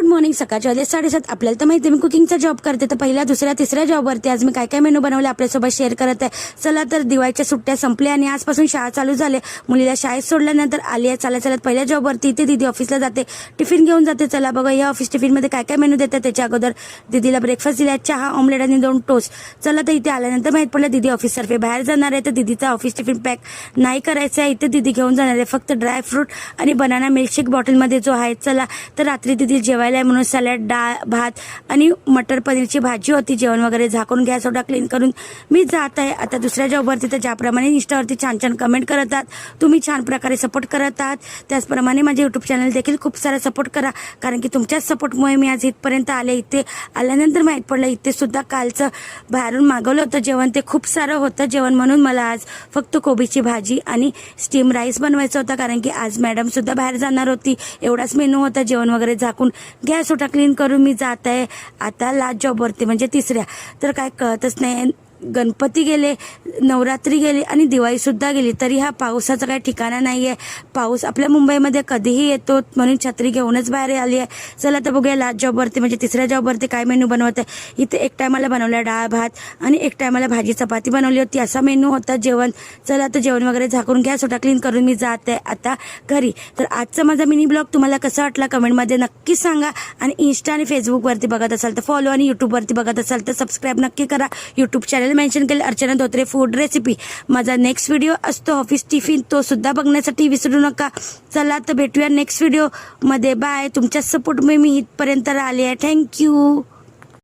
Good morning. सकाळचे वाजले 7:30. आपल्याला तर माहिती आहे मी कुकिंगचा जॉब करते, तर पहिल्या दुसऱ्या तिसऱ्या जॉबवरती आज मी काय काय मेनू बनवले आपल्यासोबत शेअर करत आहे. चला तर दिवाळीच्या सुट्ट्या संपल्या आणि आजपासून शाळा चालू झाले. मुलीला शाळेत सोडल्यानंतर आली आहे चालत पहिल्या जॉबवरती. इथे दीदी ऑफिसला जाते, टिफिन घेऊन जाते. चला बघा या ऑफिस टिफिनमध्ये काय काय मेनू देतात. त्याच्या अगोदर दीदीला ब्रेकफास्ट दिला, चहा, ऑमलेट आणि 2 टोस्ट. चला तर इथे आल्यानंतर माहित पडलं दीदी ऑफिस तर्फे बाहेर जाणार आहे, तर दीदीचा ऑफिस टिफिन पॅक नाही करायचा आहे. इथे दीदी घेऊन जाणार आहे फक्त ड्राय फ्रूट आणि बनाना मिल्कशेक बॉटलमध्ये जो आहे. चला तर रात्री दीदी जेवायला आहे म्हणून सॅलड, डाळ, भात आणि मटर पनीरची भाजी होती. जेवण वगैरे झाकून गॅस ओटा क्लीन करून मी जात आहे आता दुसऱ्या जॉबवरती. तर ज्याप्रमाणे इंस्टावरती छान छान कमेंट करत आहात तुम्ही, छान प्रकारे सपोर्ट करत आहात, त्याचप्रमाणे माझे यूट्यूब चॅनल देखील खूप सारा सपोर्ट करा, कारण की तुमच्याच सपोर्टमुळे मी आज इथपर्यंत आले. इथे आल्यानंतर माहीत पडलं इथे सुद्धा कालचं बाहेरून मागवलं होतं जेवण, ते खूप सारं होतं जेवण, म्हणून मला आज फक्त कोबीची भाजी आणि स्टीम राईस बनवायचा होता, कारण की आज मॅडम सुद्धा बाहेर जाणार होती. एवढाच मेनू होता. जेवण वगैरे झाकून गॅस ओटा क्लीन करून मी जात आहे आता लास्ट जॉबवरती, म्हणजे तिसऱ्या. तर काय कळतच नाही, गणपती गेले, नवरात्री गेली आणि दिवाळी सुद्धा गेली, तरी हा पावसाचा काही ठिकाणा नाही आहे. पाऊस आपल्या मुंबईमध्ये कधीही येतो, म्हणून छत्री घेऊनच बाहेर आली आहे. चला तर बघूया लास्ट जॉबवरती म्हणजे तिसऱ्या जॉबवरती काय मेनू बनवत आहे. इथे एक टायमाला बनवला डाळ भात आणि एक टायमाला भाजी चपाती बनवली होती, असा मेनू होता जेवण. चला तर जेवण वगैरे झाकून गॅस ओटा क्लीन करून मी जात आहे आता घरी. तर आजचा माझा मिनी ब्लॉग तुम्हाला कसा वाटला कमेंटमध्ये नक्की सांगा. आणि इंस्टा आणि फेसबुकवरती बघत असाल तर फॉलो, आणि यूट्यूबवरती बघत असाल तर सबस्क्राईब नक्की करा. यूट्यूब चॅनल मेन्शन केले अर्चना धोत्रे फूड रेसिपी. माझा नेक्स्ट व्हिडिओ असतो ऑफिस टिफिन, तो सुद्धा बघण्यासाठी विसरू नका. चला तर भेटूया नेक्स्ट व्हिडिओ मध्ये. बाय. तुमच्या सपोर्टमुळे मी इथपर्यंत आले आहे. थँक्यू.